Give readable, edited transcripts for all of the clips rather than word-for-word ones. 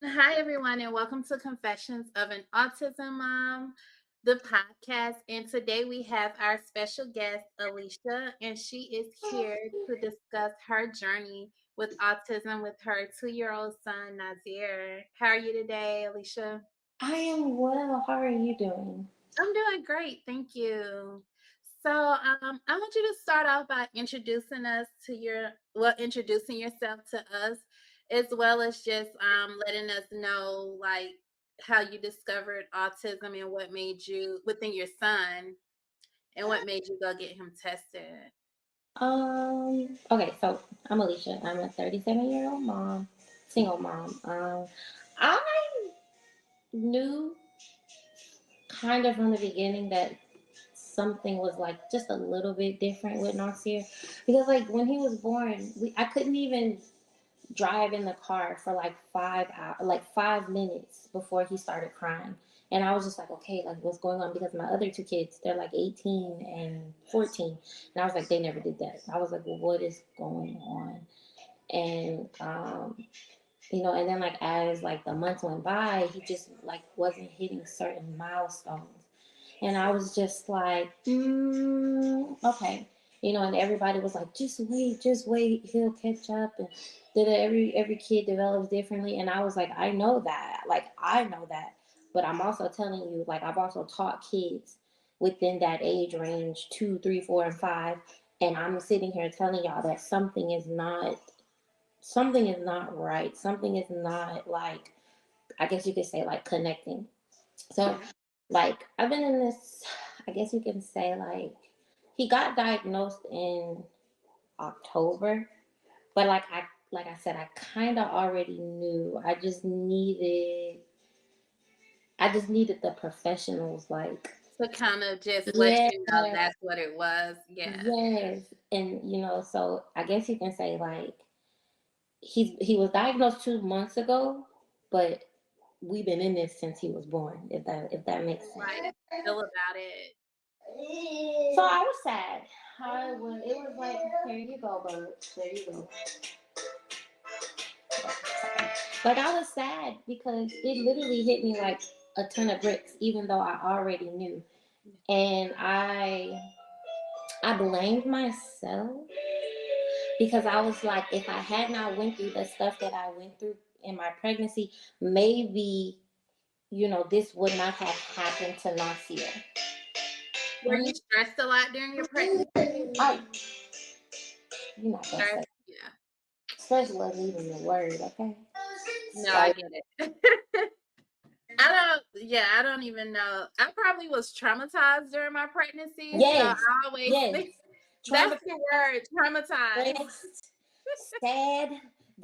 Hi, everyone, and welcome to Confessions of an Autism Mom, the podcast. And today we have our special guest, Alicia, and she is here to discuss her journey with autism with her 2-year-old son, Nazir. How are you today, Alicia? I am well. How are you doing? I'm doing great, thank you. So, I want you to start off by introducing us to introducing yourself to us, as well as just letting us know like how you discovered autism and what made you within your son and what made you go get him tested. Okay, so I'm Alicia. I'm a 37-year-old mom, single mom. I knew kind of from the beginning that something was like just a little bit different with Nasir because like when he was born, I couldn't even drive in the car for like 5 hours, like 5 minutes before he started crying. And I was just like, okay, like what's going on? Because my other two kids, they're like 18 and 14. And I was like, they never did that. I was like, well, what is going on? And, and then like as like the months went by, he just like wasn't hitting certain milestones. And I was just like, okay. And everybody was like, just wait, he'll catch up. And that every kid develops differently. And I was like, I know that. But I'm also telling you, like, I've also taught kids within that age range, 2, 3, 4, and 5. And I'm sitting here telling y'all that something is not right. Something is not like, I guess you could say, like connecting. So, Mhm. like, I've been in this, I guess you can say, like, he got diagnosed in October, but like I said, I kind of already knew. I just needed the professionals, like, To kind of just let yeah, you know that's what it was. Yeah. yes, and so I guess you can say like he was diagnosed 2 months ago, but we've been in this since he was born. If that makes sense. Right. Feel about it. So I was sad. It was like, here you go, bud. There you go. Like I was sad because it literally hit me like a ton of bricks, even though I already knew. And I blamed myself because I was like, if I had not went through the stuff that I went through in my pregnancy, maybe, this would not have happened to Nasir. Were you stressed a lot during your pregnancy? I, you're not gonna Stress? say Yeah. stress wasn't even the word, okay? No, I Like, get it. I don't even know. I probably was traumatized during my pregnancy. So I yes, always yes. think that's Traumatized, the word, traumatized. stressed, sad, Yeah.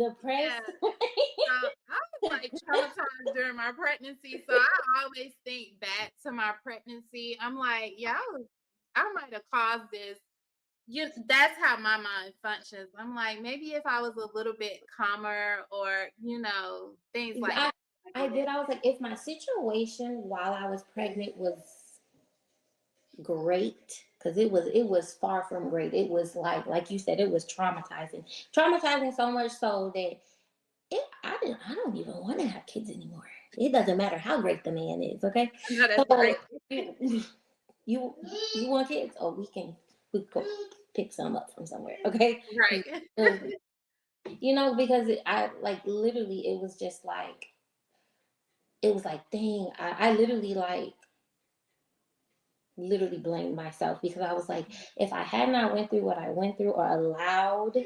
depressed. So I was like traumatized during my pregnancy. So I always think back to my pregnancy. I'm like, yeah, I might have caused this. That's how my mind functions. I'm like, maybe if I was a little bit calmer or, things like I, that. I I get did. it. I was like, if my situation while I was pregnant was great, because it was far from great. It was like you said, it was traumatizing so much so that I don't even want to have kids anymore. It doesn't matter how great the man is. Okay, No, that's so great. you you want kids? Oh, we can go pick some up from somewhere. Okay, Right. because I like literally it was like dang, I literally blamed myself because I was like, if I had not went through what I went through or allowed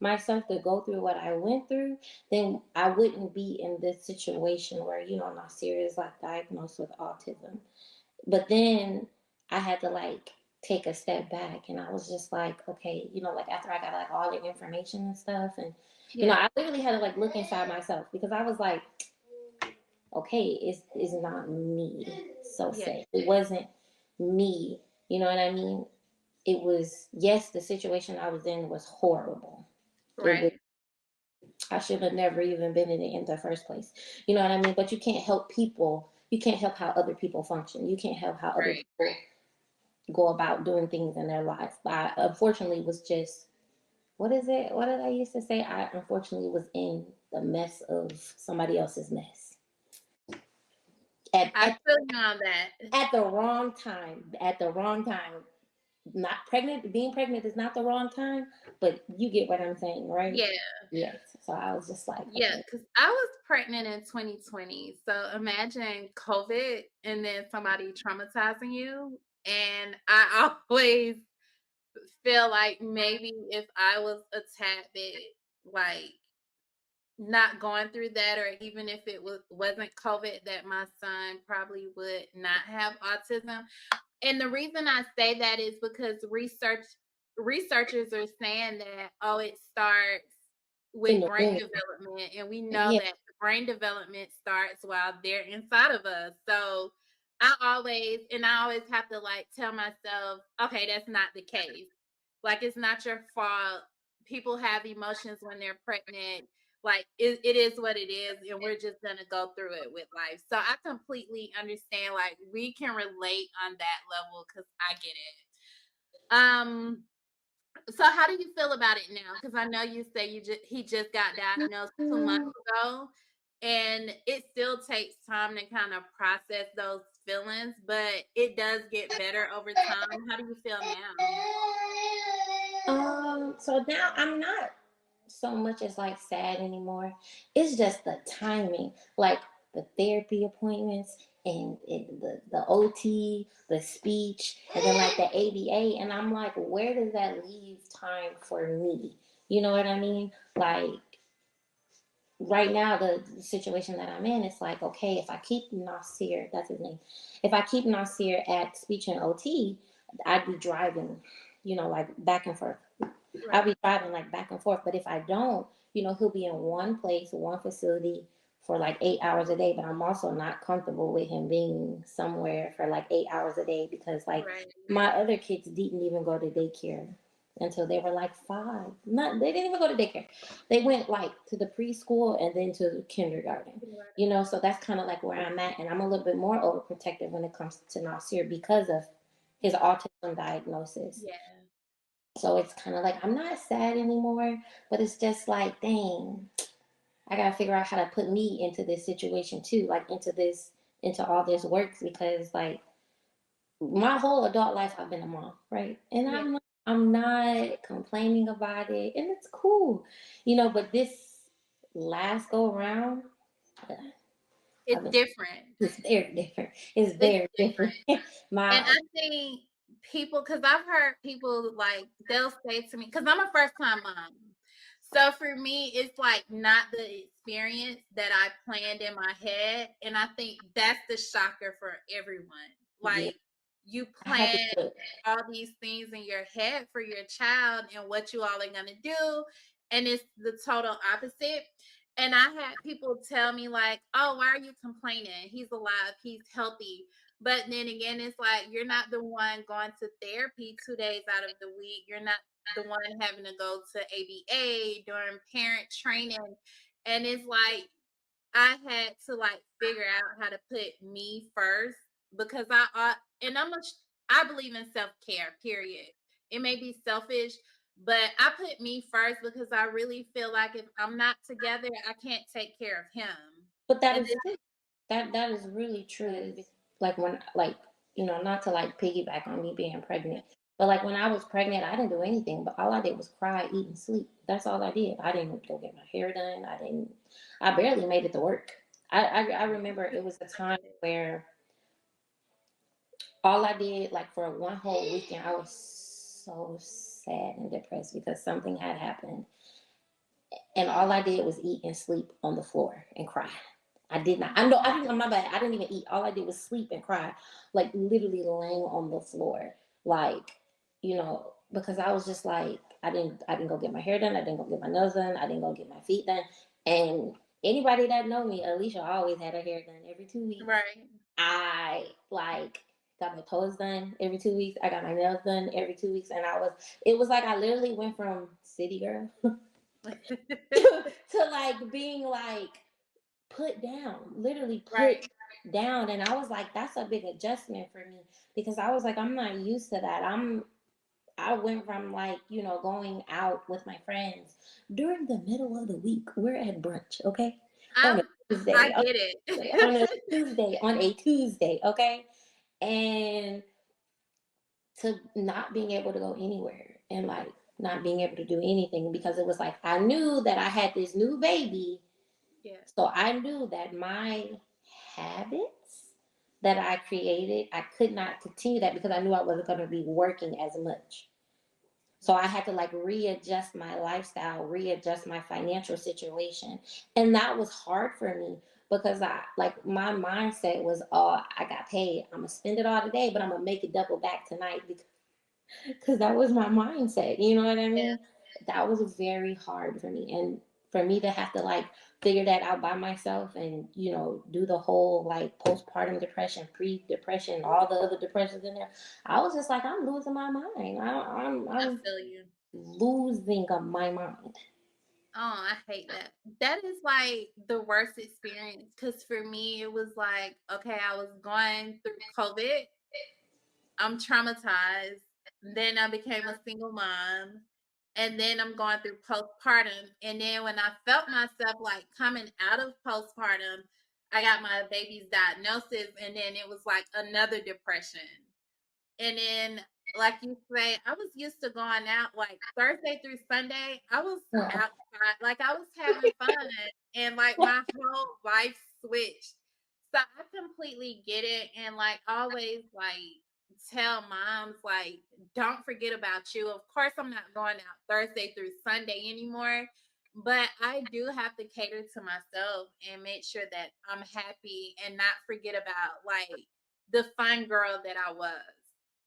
myself to go through what I went through, then I wouldn't be in this situation where Nasir is like diagnosed with autism. But then I had to like take a step back, and I was just like, okay, like after I got like all the information and stuff, and Yeah. I literally had to like look inside myself because I was like, okay, it's not me. So Yeah. say it wasn't me. You know what I mean? It was, yes, the situation I was in was horrible. It was, Right. I should have never even been in it in the first place. You know what I mean? But you can't help people. You can't help how other people function. You can't help how other Right. people go about doing things in their life. I unfortunately was just, what is it? What did I used to say? I unfortunately was in. the mess of somebody else's mess at, I at, feel you on that. at the wrong time. At the wrong time. Not pregnant, being pregnant is not the wrong time, but you get what I'm saying, right? Yeah. Yes. So I was just like, Yeah, okay. because I was pregnant in 2020. So imagine COVID and then somebody traumatizing you. And I always feel like maybe if I was a tad bit like not going through that, or even if it wasn't COVID, that my son probably would not have autism. And the reason I say that is because researchers are saying that, oh, it starts In with the brain womb. development, and we know Yeah. that the brain development starts while they're inside of us. So I always have to like tell myself, okay, that's not the case. Like, it's not your fault. People have emotions when they're pregnant. Like, it is what it is, and we're just gonna go through it with life. So I completely understand. Like, we can relate on that level because I get it. So how do you feel about it now? Because I know you say he just got diagnosed 2 months ago, and it still takes time to kind of process those feelings, but it does get better over time. How do you feel now? So now I'm not so much as like sad anymore. It's just the timing, like the therapy appointments and the OT, the speech, and then like the ABA. And I'm like, where does that leave time for me? You know what I mean? Like right now, the situation that I'm in, it's like, okay, if I keep Nasir, that's his name, if I keep Nasir at speech and OT, I'd be driving, like back and forth. I'll Right, be driving like back and forth. But if I don't, he'll be in one place, one facility for like 8 hours a day. But I'm also not comfortable with him being somewhere for like 8 hours a day because like right, my other kids didn't even go to daycare until they were like 5. Not they didn't even go to daycare. They went like to the preschool and then to kindergarten. So that's kind of like where I'm at, and I'm a little bit more overprotective when it comes to Nasir because of his autism diagnosis. yeah. So it's kind of like I'm not sad anymore, but it's just like, dang, I gotta figure out how to put me into this situation too, like into all this work because like my whole adult life I've been a mom, right? And Yeah, I'm not complaining about it, and it's cool, But this last go around, uh, I've it's been different. it's very different. It's It's very different. different. And my I think people, because I've heard people like they'll say to me, because I'm a first time mom. So for me, it's like not the experience that I planned in my head. And I think that's the shocker for everyone. Yeah, Like, you I had to plan do it. all these things in your head for your child and what you all are going to do. And it's the total opposite. And I had people tell me, like, oh, why are you complaining? He's alive, he's healthy. But then again, it's like you're not the one going to therapy 2 days out of the week. You're not the one having to go to ABA during parent training. And it's like I had to like figure out how to put me first because and I believe in self-care, period. It may be selfish, but I put me first because I really feel like if I'm not together, I can't take care of him. But that And is true. That is really true. Like when like not to like piggyback on me being pregnant, but like when I was pregnant, I didn't do anything. But all I did was cry, eat, and sleep. That's all I did. I didn't go get my hair done. I barely made it to work. I remember it was a time where all I did like for one whole weekend, I was so sad and depressed because something had happened, and all I did was eat and sleep on the floor and cry. I did not. I know. I didn't. My bad. I didn't even eat. All I did was sleep and cry, like literally laying on the floor, like because I was just like I didn't. I didn't go get my hair done. I didn't go get my nails done. I didn't go get my feet done. And anybody that know me, Alicia always had her hair done every 2 weeks. right. I like got my toes done every 2 weeks. I got my nails done every 2 weeks, and it was like I literally went from city girl to like being like put down, literally put Right. down. And I was like, that's a big adjustment for me because I was like, I'm not used to that. I went from like, going out with my friends during the middle of the week. We're at brunch, okay? On a I'm I Tuesday, get on a it. Tuesday, on a Tuesday, okay? And to not being able to go anywhere and like not being able to do anything because it was like I knew that I had this new baby. Yeah. So I knew that my habits that I created, I could not continue that because I knew I wasn't going to be working as much. So I had to like readjust my lifestyle, readjust my financial situation. And that was hard for me because I like my mindset was, oh, I got paid. I'm gonna spend it all today, but I'm gonna make it double back tonight because that was my mindset. You know what I Yeah. mean? That was very hard for me. And for me to have to like figure that out by myself and, do the whole like postpartum depression, pre-depression, all the other depressions in there, I was just like, I'm losing my mind. I I'm feel you. losing my mind. Oh, I hate that. That is like the worst experience because for me, it was like, okay, I was going through COVID. I'm traumatized. Then I became a single mom. And then I'm going through postpartum. And then when I felt myself like coming out of postpartum, I got my baby's diagnosis. And then it was like another depression. And then, like you say, I was used to going out like Thursday through Sunday. I was Yeah. outside, like I was having fun, and like my whole life switched. So I completely get it, and like always, like tell moms, like don't forget about you. Of course, I'm not going out Thursday through Sunday anymore, but I do have to cater to myself and make sure that I'm happy and not forget about like the fun girl that I was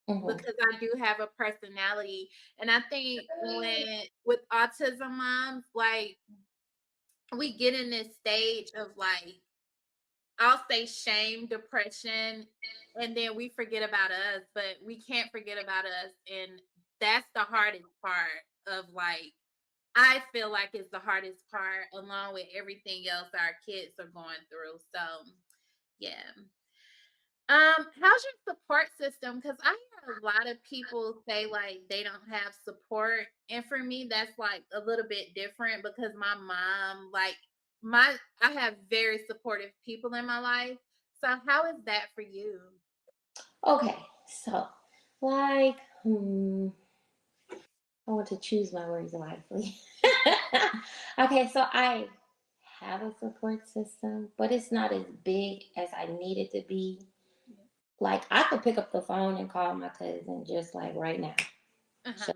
Hmm. because I do have a personality. And I think when with autism moms, like we get in this stage of like, I'll say shame, depression, and then we forget about us, but we can't forget about us. And that's the hardest part of like, I feel like it's the hardest part along with everything else our kids are going through. So, yeah. How's your support system? Because I hear a lot of people say like they don't have support, and for me, that's like a little bit different because my mom, like I have very supportive people in my life. So how is that for you? Okay, so like, I want to choose my words wisely. Okay, so I have a support system, but it's not as big as I need it to be. Like, I could pick up the phone and call my cousin just like right now. So Uh-huh.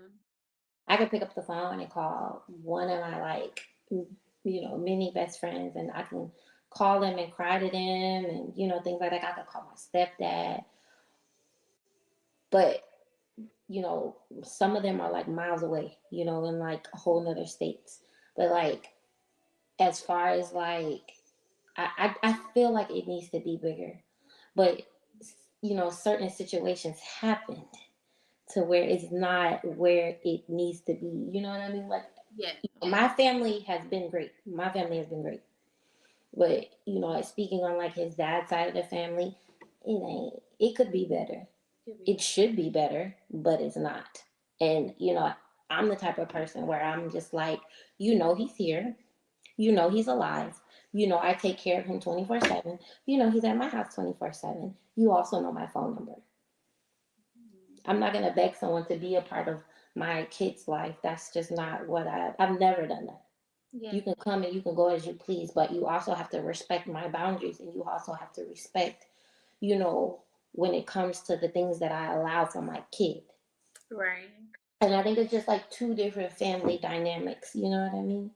I could pick up the phone and call one of my like, many best friends, and I can call them and cry to them, and things like that. I could call my stepdad, but some of them are like miles away, in like a whole nother states. But like, as far as like, I feel like it needs to be bigger, but certain situations happened to where it's not where it needs to be. You know what I mean? Like, Yeah. my family has been great. My family has been great. But, like, speaking on like his dad's side of the family, it could be better. Could be It better. should be better, but it's not. And, I'm the type of person where I'm just like, he's here. He's alive. I take care of him 24/7. He's at my house 24/7. You also know my phone number. Mhm. I'm not going to beg someone to be a part of my kid's life. That's just not what I've never done that. You Yeah. can come and you can go as you please, but you also have to respect my boundaries, and you also have to respect, when it comes to the things that I allow for my kid. Right. And I think it's just like two different family dynamics, you know what I mean?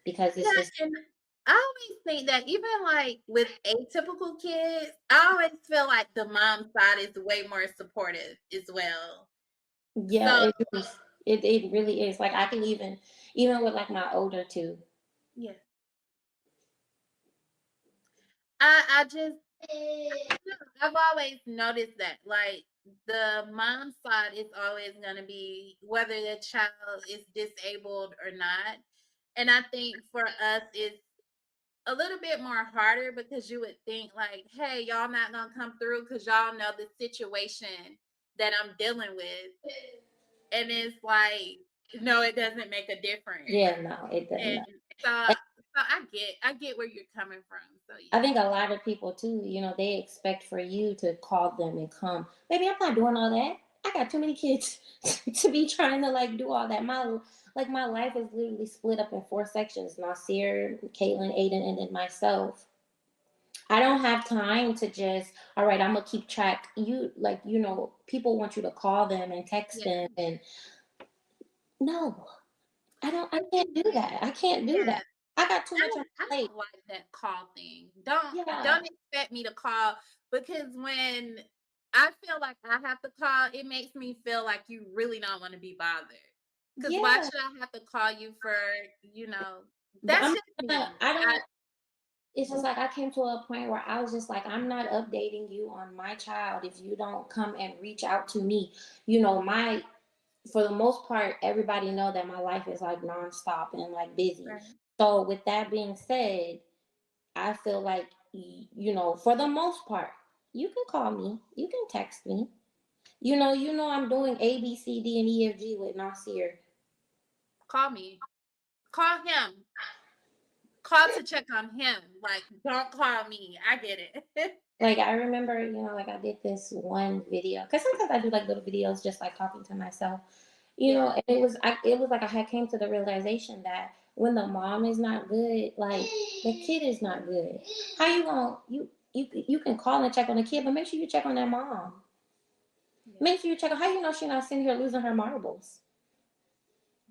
Because it's just, Yeah, and I always think that even like with atypical kids, I always feel like the mom side is way more supportive as well. yeah, So it is. It really is. Like, I can even with like my older two. yeah, I just I don't know, I've always noticed that like the mom side is always gonna be whether the child is disabled or not. And I think for us it's a little bit more harder because you would think like, hey, y'all not gonna come through because y'all know the situation that I'm dealing with. and it's like, no, it doesn't make a difference. Yeah, no, it And doesn't. so I get where you're coming from. So I yeah. think a lot of people too, they expect for you to call them and come. Baby, I'm not doing all that. I got too many kids to be trying to like do all that. My life is literally split up in four sections: Nasir, Caitlin, Aiden, and then myself. I don't have time to just, all right, I'm gonna keep track. People want you to call them and text Yeah. them, and no, I can't do Yeah. that. I can't do Yeah. that. I got too I much on don't I my plate. don't like that call thing. Don't Yeah, expect me to call, because when I feel like I have to call, it makes me feel like you really don't want to be bothered. Because why yeah. should I have to call you for, you know, But that's I'm just not gonna, me. I don't, it's just like I came to a point where I was just like, I'm not updating you on my child if you don't come and reach out to me. My For the most part, everybody know that my life is like nonstop and like busy. Right. So with that being said, I feel like for the most part, you can call me, you can text me. I'm doing A, B, C, D, and E, F, G with Nasir. Call me. Call him. Call to check on him. Like, don't call me. I get it. Like I remember, like I did this one video because sometimes I do like little videos just like talking to myself, Yeah. and it was like I had came to the realization that when the mom is not good, like the kid is not good. How you gonna you can call and check on the kid, but make sure you check on that mom. Yeah. Make sure you check on how you know she's not sitting here losing her marbles.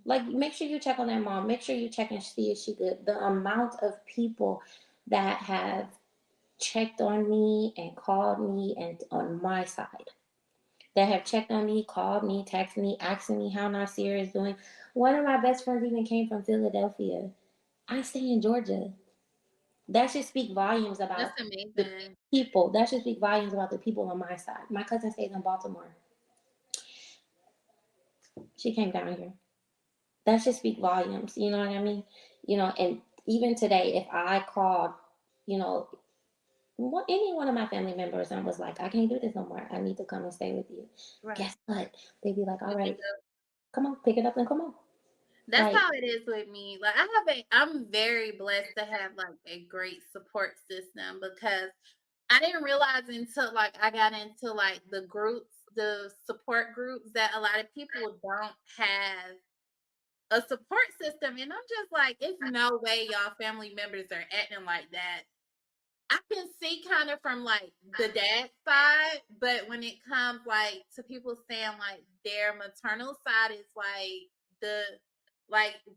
Like make sure you check on that mom. Make sure you check and see if she good. The amount of people that have checked on me and called me and on my side that have checked on me, called me, texted me, asking me how Nasir is doing. One of my best friends even came from Philadelphia. I stay in Georgia. That should speak volumes That's about the amazing. people. That should speak volumes about the people on my side. My cousin stays in Baltimore. She came down here. That should speak volumes. You know what I mean? And even today, if I called, you know, any one of my family members and was like, I can't do this no more. I need to come and stay with you. Right. Guess what? They'd be like, all Pick it right, up. come on, pick it up and come on. That's Like, how it is with me. Like, I'm very blessed to have like a great support system, because I didn't realize until like I got into like the support groups, that a lot of people don't have a support system. And I'm just like, it's no way y'all family members are acting like that. I can see kind of from like the dad side, but when it comes like to people saying like their maternal side is like the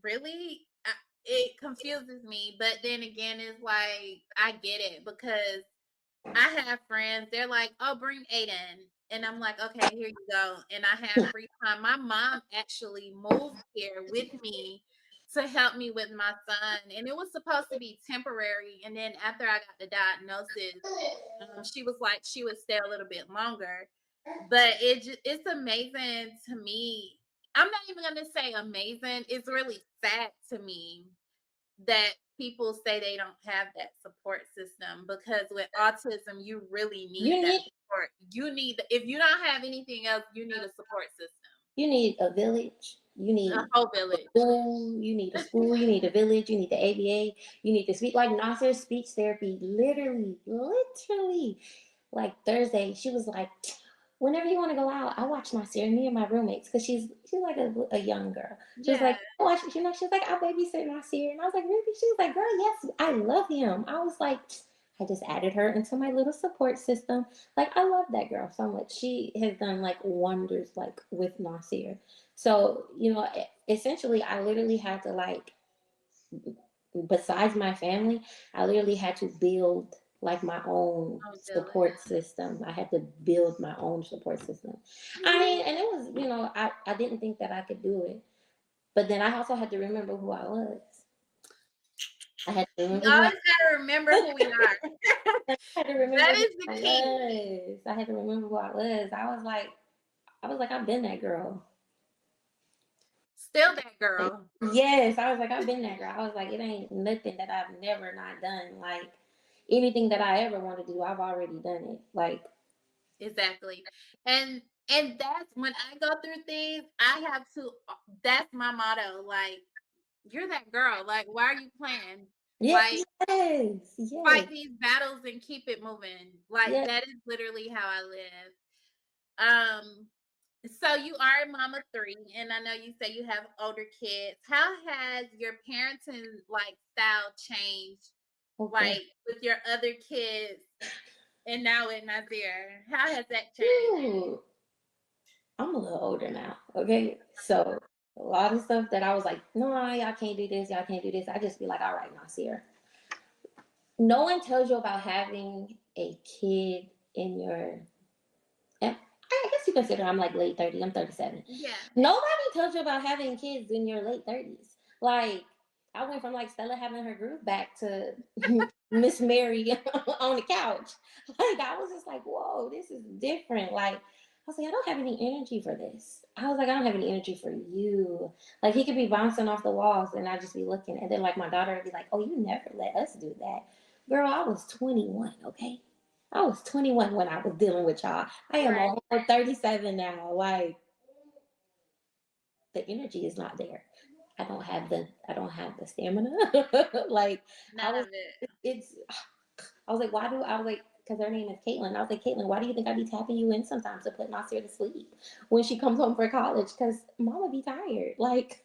really, it confuses me. But then again, it's like I get it, because I have friends. They're like, "Oh, bring Aiden," and I'm like, "Okay, here you go." And I have free time. My mom actually moved here with me to help me with my son, and it was supposed to be temporary. And then after I got the diagnosis, she was like she would stay a little bit longer. But it's amazing to me. I'm not even gonna say amazing. It's really sad to me that people say they don't have that support system, because with autism, you really you need that need support. If you don't have anything else, you need a support system, you need a village. You a need whole a village. school. You need a school. You need a village. You need the ABA. You need to speak like Nasser speech therapy. Literally. Like Thursday, she was like, whenever you want to go out, I watch Nasir, me and my roommates, because she's like a young girl. She was Yeah, like, I watch, she was like, I'll babysit Nasir. And I was like, really? She was like, girl, yes, I love him. I was like, I just added her into my little support system. Like, I love that girl so much. She has done like wonders, like with Nasir. So, essentially, I literally had to like, besides my family, I literally had to build like my own whole village. support system. I had to build my own support system. I mean, and it was, I didn't think that I could do it. But then I also had to remember who I was. I had to We remember who I always gotta remember who we are. I had to remember That who is the I key. was. I had to remember who I was. I was like, I've been that girl. Still that girl. Yes, I was like, I've been that girl. I was like, it ain't nothing that I've never not done. Like anything that I ever want to do, I've already done it. Like, Exactly. And And that's when I go through things, I have to that's my motto, like, "You're that girl, like, why are you playing? Yeah, Like, yes, fight yes, these battles and keep it moving." Like, yes. that is literally how I live. Um, so you are a mom of 3, and I know you say you have older kids. How has your parenting, like, style changed, Okay. like, with your other kids and now with Nazir? How has that changed? Ooh, I'm a little older now. Okay, so a lot of stuff that I was like, no, y'all can't do this, y'all can't do this. I just be like, all right, Nasir. No one tells you about having a kid in your. And I guess you consider I'm like late 30. I'm 37. Yeah. Nobody tells you about having kids in your late 30s. Like, I went from like Stella having her groove back to Miss Mary on the couch. Like, I was just like, whoa, this is different. Like, I was like, I don't have any energy for this. I was like, I don't have any energy for you. Like, he could be bouncing off the walls and I'd just be looking. And then, like, my daughter would be like, oh, you never let us do that. Girl, I was 21, okay? I was 21 when I was dealing with y'all. I am Right. a whole 37 now. Like, the energy is not there. I don't have the stamina. Like, I None was of it. it's I was like, why do I was like, because her name is Caitlin. I was like, Caitlin, why do you think I be tapping you in sometimes to put Nasir to sleep when she comes home for college? Because mama be tired. Like,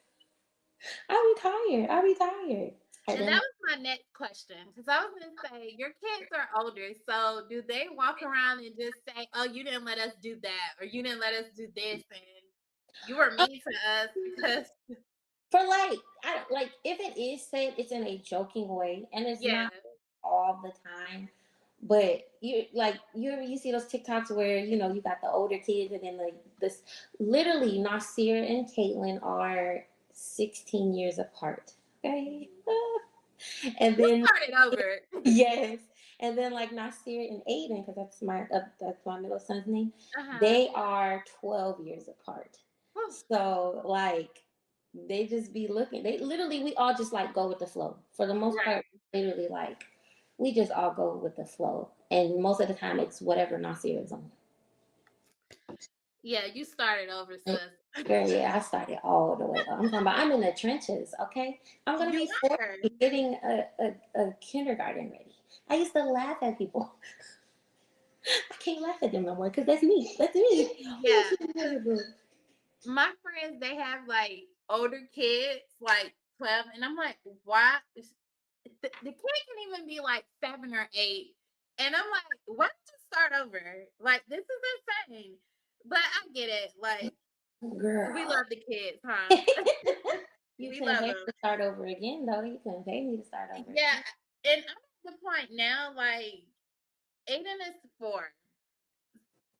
I be tired. And And then that was my next question, because I was gonna say, your kids are older, so do they walk around and just say, "Oh, you didn't let us do that," or "You didn't let us do this," and "You were mean to us because" for like, I like if it is said, it's in a joking way, and it's Yeah, not all the time. But you see those TikToks where you got the older kids and then like this literally Nasir and Caitlin are 16 years apart. Okay. And you then started over. yes. And then like Nasir and Aiden, because that's my middle son's name, Uh-huh. they are 12 years apart. Whew. So like they just be looking. They literally we all just like go with the flow. For the most Right. part, literally like we just all go with the flow. And most of the time it's whatever Nasir is on. Yeah, you started over, sis. Girl, yeah, I started all the way up. I'm talking about I'm in the trenches, okay? I'm gonna You be 40 are. getting a kindergarten ready. I used to laugh at people. I can't laugh at them no more because that's me. That's me. Yeah, 'cause my friends, they have, like, older kids, like 12, and I'm like, "Why?" The kid can even be, like, 7 or 8, and I'm like, "Why don't you start over? Like, this is insane." But I get it, like, we Girl. love the kids, huh? You We couldn't love pay me them. to start over again, though. You couldn't pay me to start over Yeah, again. and I'm at the point now, like, Aiden is 4,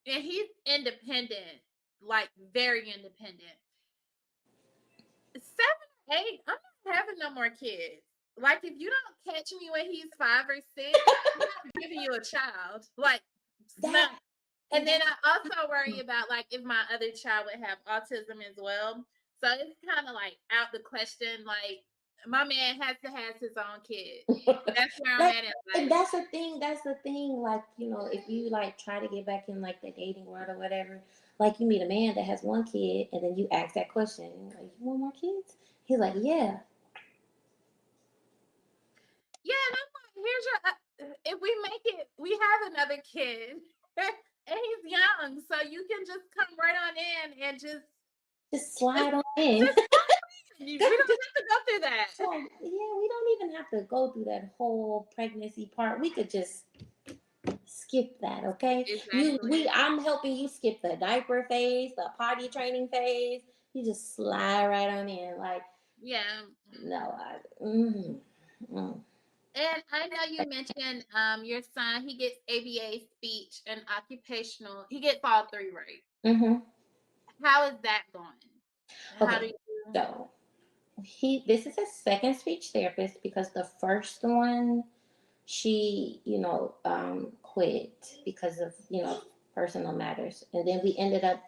and he's independent, like, very independent. 7 or 8, I'm not having no more kids. Like, if you don't catch me when he's 5 or 6, I'm not giving you a child. Like, it's not. That And and then that I also worry about, like, if my other child would have autism as well. So it's kinda, like, out the question, like, my man has to have his own kid. That's where I'm that at in and life. that's the thing. That's the thing. Like if you like try to get back in like the dating world or whatever, like you meet a man that has one kid, and then you ask that question, like, you want more kids? He's like, yeah. Yeah, and I'm like, here's your if we make it, we have another kid. And he's young, so you can just come right on in and Just slide on in. just we don't Just have to go through that. like, yeah, we don't even have to go through that whole pregnancy part. We could just skip that, okay? Exactly. I'm helping you skip the diaper phase, the potty training phase. You just slide right on in. Like, Yeah. no, mm. And I know you mentioned your son, he gets ABA speech and occupational. He gets all 3 right. Mm-hmm. How is that going? How do Okay, you so this is his second speech therapist because the first one she quit because of personal matters, and then we ended up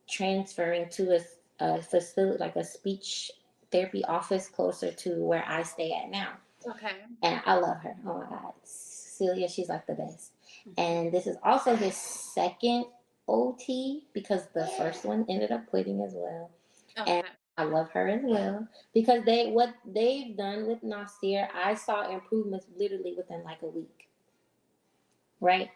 transferring to a facility, like a speech therapy office closer to where I stay at now. Okay. And I love her. Oh my God. Celia, she's like the best. And this is also his second. OT because the first one ended up quitting as well. And Okay. I love her as well because what they've done with Nasir, I saw improvements literally within like a week, right?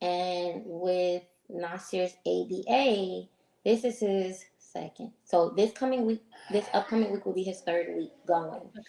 And with Nasir's ABA, this is his second. So this upcoming week will be his third week going. Okay.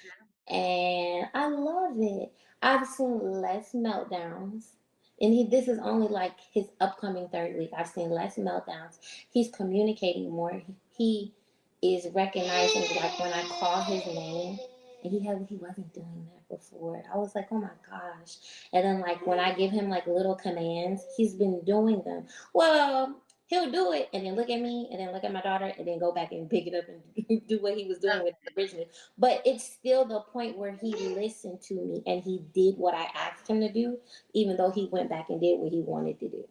And I love it. I've seen less meltdowns. And this is only like his upcoming third week. I've seen less meltdowns. He's communicating more. He is recognizing like when I call his name, and he wasn't doing that before. I was like, oh my gosh. And then like when I give him like little commands, he's been doing them. Well, he'll do it and then look at me and then look at my daughter and then go back and pick it up and do what he was doing with it originally. But it's still the point where he listened to me and he did what I asked him to do, even though he went back and did what he wanted to do.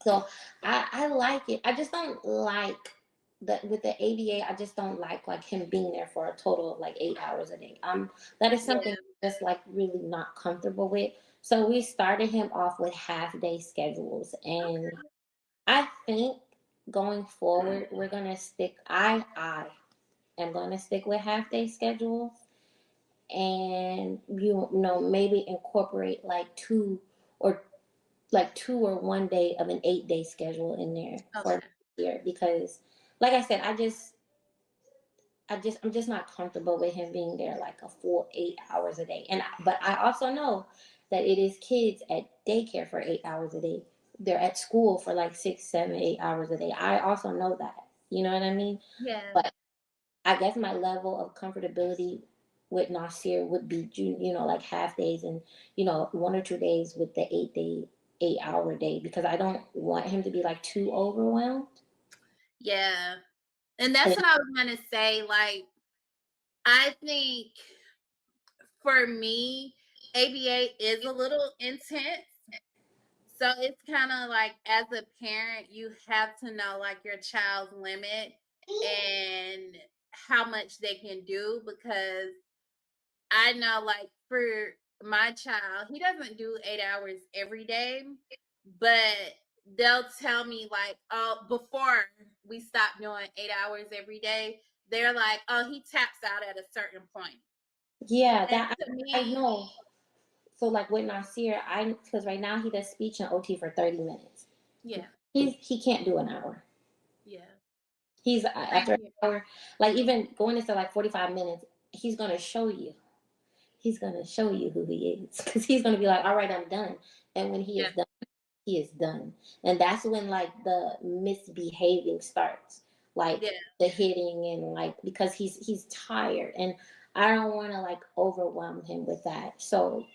So I like it. I just don't like that with the ABA. I just don't like him being there for a total of like 8 hours a day. That is Yeah. something that's like really not comfortable with. So we started him off with half day schedules, and Okay. I think going forward we're gonna stick. I am gonna stick with half day schedules, and maybe incorporate or like 2 or 1 day of an 8 day schedule in there for Okay. next year because like I said, I'm just not comfortable with him being there like a full 8 hours a day. But I also know that it is kids at daycare for 8 hours a day. They're at school for like 6, 7, 8 hours a day. I also know that. You know what I mean? Yeah. But I guess my level of comfortability with Nasir would be, like half days and, 1 or 2 days with the 8 hour day because I don't want him to be like too overwhelmed. Yeah. And that's what I was gonna say. Like, I think for me, ABA is a little intense. So it's kind of like as a parent, you have to know like your child's limit and how much they can do because I know like for my child, he doesn't do 8 hours every day, but they'll tell me like, oh, before we stop doing 8 hours every day, they're like, oh, he taps out at a certain point. Yeah, And that to I me, know. So like with Nasir, because right now he does speech and OT for 30 minutes. yeah, He can't do an hour. yeah, He's same after an here. hour, like even going into like 45 minutes, he's gonna show you. He's gonna show you who he is because he's gonna be like, all right, I'm done. And when he Yeah, is done, he is done. And that's when like the misbehaving starts, like yeah. the hitting and like because he's tired and I don't want to like overwhelm him with that. So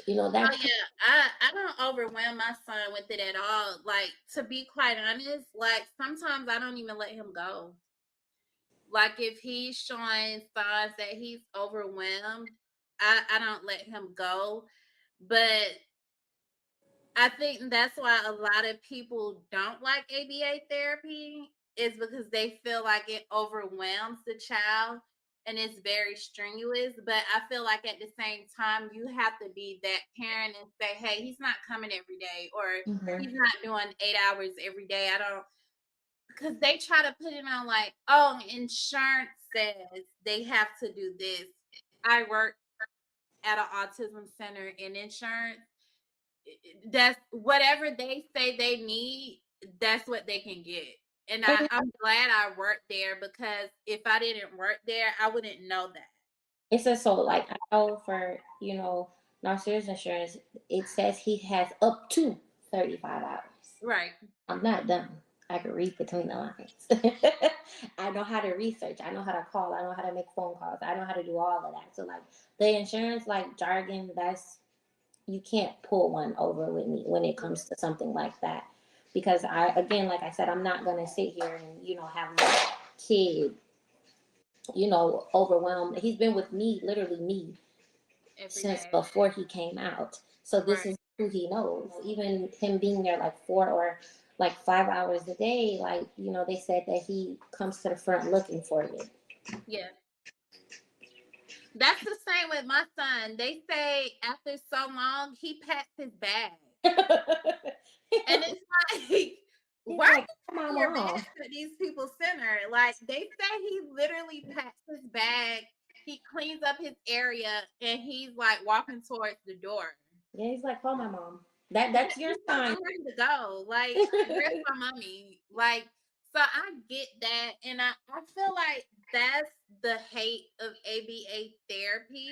Oh that's yeah, I don't overwhelm my son with it at all. Like to be quite honest, like sometimes I don't even let him go. Like if he's showing signs that he's overwhelmed, I don't let him go. But I think that's why a lot of people don't like ABA therapy is because they feel like it overwhelms the child and it's very strenuous. But I feel like at the same time, you have to be that parent and say, hey, he's not coming every day or Mhm. he's not doing 8 hours every day. I don't, because they try to put it on like, oh, insurance says they have to do this. I work at an autism center in insurance that's whatever they say they need, that's what they can get. And And I'm glad I worked there because if I didn't work there, I wouldn't know that. it's just so like I know for Nasir's insurance, it says he has up to 35 hours. Right. I'm not dumb. I can read between the lines. I know how to research. I know how to call. I know how to make phone calls. I know how to do all of that. So like the insurance like jargon, that's you can't pull one over with me when it comes to something like that. Because I again, like I said, I'm not gonna sit here and have my kid, overwhelmed. He's been with me, literally me, Every since day. before he came out. So this Right. is who he knows. Even him being there like 4 or like 5 hours a day, like, they said that he comes to the front looking for me. Yeah. That's the same with my son. They say after so long, he packs his bag. And it's like, He's why like, you "Call my turn your mom." back at these people center? Like they say he literally packs his bag, he cleans up his area, and he's like walking towards the door. Yeah, he's like, "Call my mom." Yeah, That's your he's so sign. I'm ready to go. Like, where's my mommy? Like, so I get that, and I feel like that's the hate of ABA therapy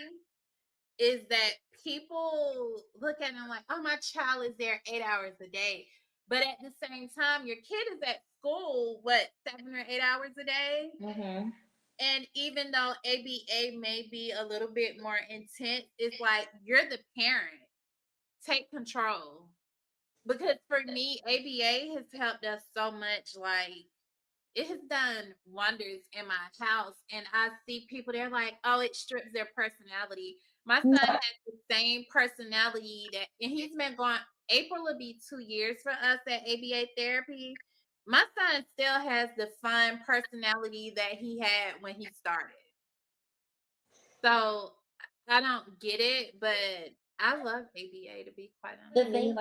is that people look at it like, oh, my child is there 8 hours a day. But at the same time, your kid is at school, what, 7 or 8 hours a day? Hmm. And even though ABA may be a little bit more intense, it's like you're the parent. Take control. Because for me, ABA has helped us so much. Like, it has done wonders in my house. And I see people, they're like, oh, it strips their personality. My son No, has the same personality that, and he's been going, April will be 2 years for us at ABA therapy. My son still has the fun personality that he had when he started. So I don't get it, but I love ABA to be quite the honest. thing,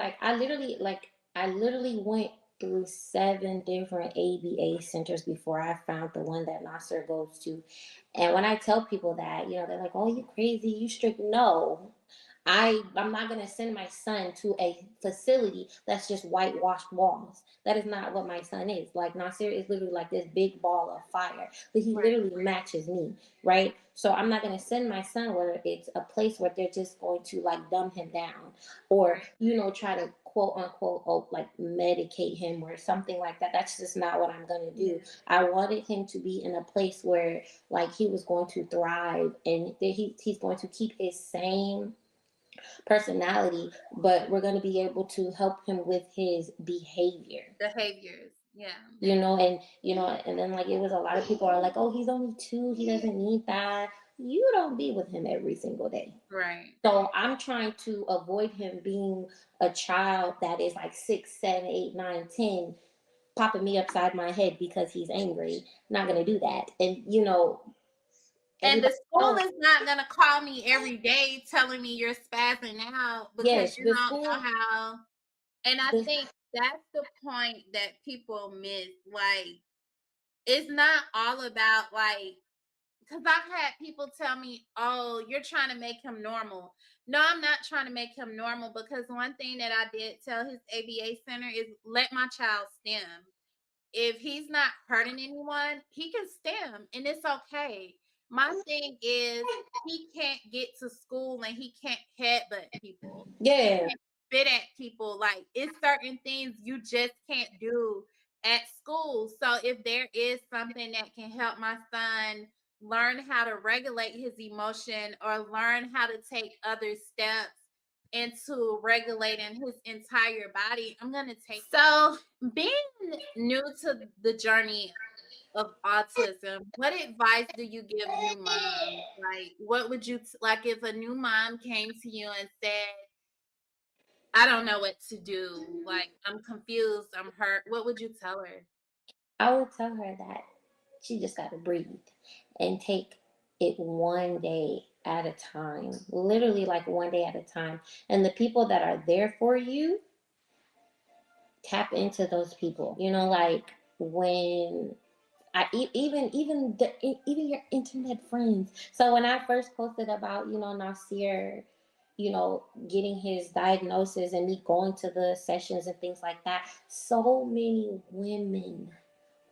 I literally went through 7 different ABA centers before I found the one that Nasser goes to. And when I tell people that, they're like, "Oh, you crazy, you strict." No, I'm not gonna send my son to a facility that's just whitewashed walls. That is not what my son is. Like, Nasir is literally like this big ball of fire, but he Right, literally matches me, right? So I'm not gonna send my son where it's a place where they're just going to like dumb him down, or right, try to quote unquote, oh, like medicate him or something like that. That's just not what I'm gonna yeah, do. I wanted him to be in a place where like he was going to thrive, and that he's going to keep his same personality, but we're going to be able to help him with his behavior. behaviors, yeah, And then like it was a lot of people are like, "Oh, he's only 2, he doesn't need that." You don't be with him every single day. right. So I'm trying to avoid him being a child that is like 6, 7, 8, 9, 10, popping me upside my head because he's angry. Not gonna do that. And And the everybody school knows. is not gonna call me every day telling me you're spazzing out because Yes, you the don't school. know how. And I The, think that's the point that people miss. Like, it's not all about like because I've had people tell me, "Oh, you're trying to make him normal." No, I'm not trying to make him normal because one thing that I did tell his ABA center is let my child STEM. If he's not hurting anyone, he can STEM and it's okay. My thing is he can't get to school and he can't headbutt people. He yeah, can't spit at people. Like it's certain things you just can't do at school. So if there is something that can help my son learn how to regulate his emotion or learn how to take other steps into regulating his entire body, I'm gonna take. So being new to the journey of autism, what advice do you give new moms? Like, what would you like if a new mom came to you and said, "I don't know what to do. Like, I'm confused. I'm hurt." What would you tell her? I would tell her that she just got to breathe and take it one day at a time, literally like one day at a time. And the people that are there for you, tap into those people. Like when even your internet friends. So when I first posted about Nasir, getting his diagnosis and me going to the sessions and things like that, so many women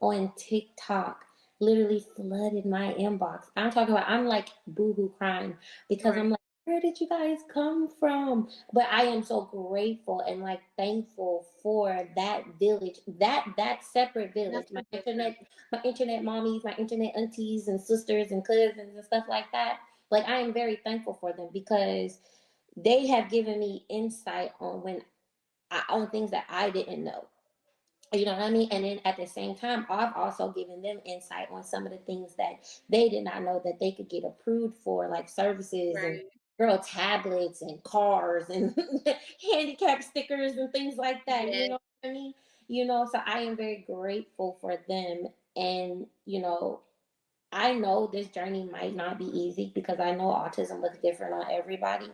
on TikTok literally flooded my inbox. I'm like boohoo crying because I'm Right. like, where did you guys come from? But I am so grateful and like thankful for that village, that separate village. That's a good My internet mommies, my internet aunties and sisters and cousins and stuff like that. Like I am very thankful for them because they have given me insight on things that I didn't know. You know what I mean? And then at the same time, I've also given them insight on some of the things that they did not know that they could get approved for, like services and right. girl tablets and cars and handicap stickers and things like that. You Yeah. know what I mean? So I am very grateful for them. And, I know this journey might not be easy because I know autism looks different on everybody.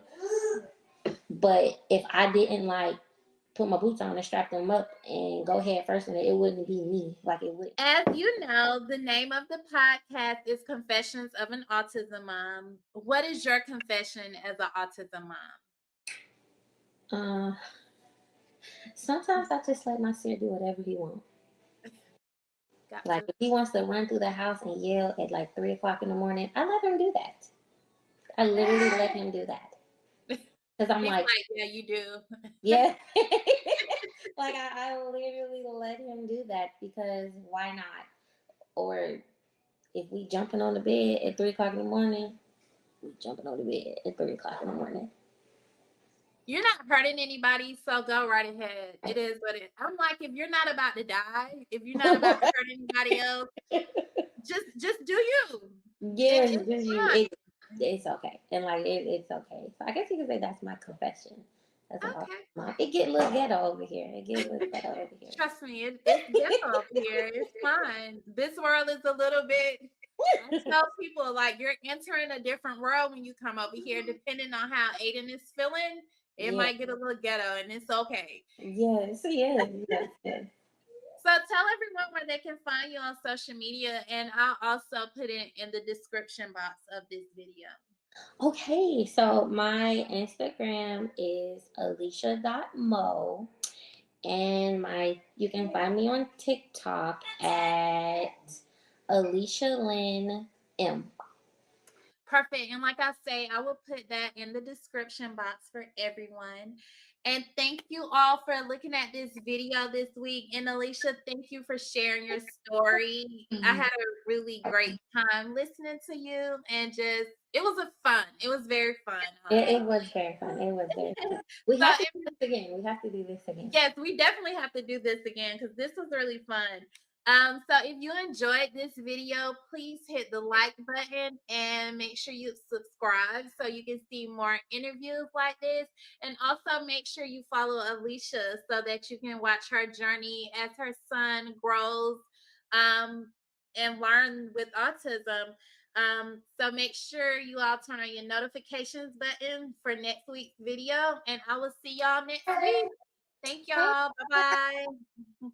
But if I didn't like put my boots on and strap them up and go head first, and it wouldn't be me. Like it would. As you know, the name of the podcast is Confessions of an Autism Mom. What is your confession as an autism mom? Uh, Sometimes I just let my son do whatever he wants. Like Gotcha. if he wants to run through the house and yell at like 3 o'clock in the morning, I let him do that. I literally let him do that because I'm He's like, like, yeah, you do. yeah. Like I literally let him do that because why not? Or if we jumping on the bed at 3 o'clock in the morning, we jumping on the bed at 3 o'clock in the morning. You're not hurting anybody, so go right ahead. It is what it. I'm like, if you're not about to die, if you're not about to hurt anybody else, just do you. Yeah, It's just you. fine. It's okay, and like it's okay. So I guess you could say that's my confession. That's an awesome Okay. mom. It get a little ghetto over here. It get a little ghetto over here. Trust me, it's ghetto up here. It's fine. This world is a little bit. I tell people like you're entering a different world when you come over here. Depending on how Aiden is feeling, it Yeah. might get a little ghetto, and it's okay. Yes. Yes. Yes. Yes. So tell everyone where they can find you on social media, and I'll also put it in the description box of this video. Okay. So my Instagram is alicia.mo, and my you can find me on TikTok at Alicia Lynn M. Perfect. And like I say, I will put that in the description box for everyone. And thank you all for looking at this video this week. And Alicia, thank you for sharing your story. I had a really great time listening to you and just it was it was very fun, It honestly. was very fun. It was very fun. We So have to do this again. We have to do this again. yes, we definitely have to do this again because this was really fun. So if you enjoyed this video, please hit the like button and make sure you subscribe so you can see more interviews like this. And also make sure you follow Alicia so that you can watch her journey as her son grows um, and learn with autism. So make sure you all turn on your notifications button for next week's video, and I will see y'all next week. Thank y'all. Bye bye.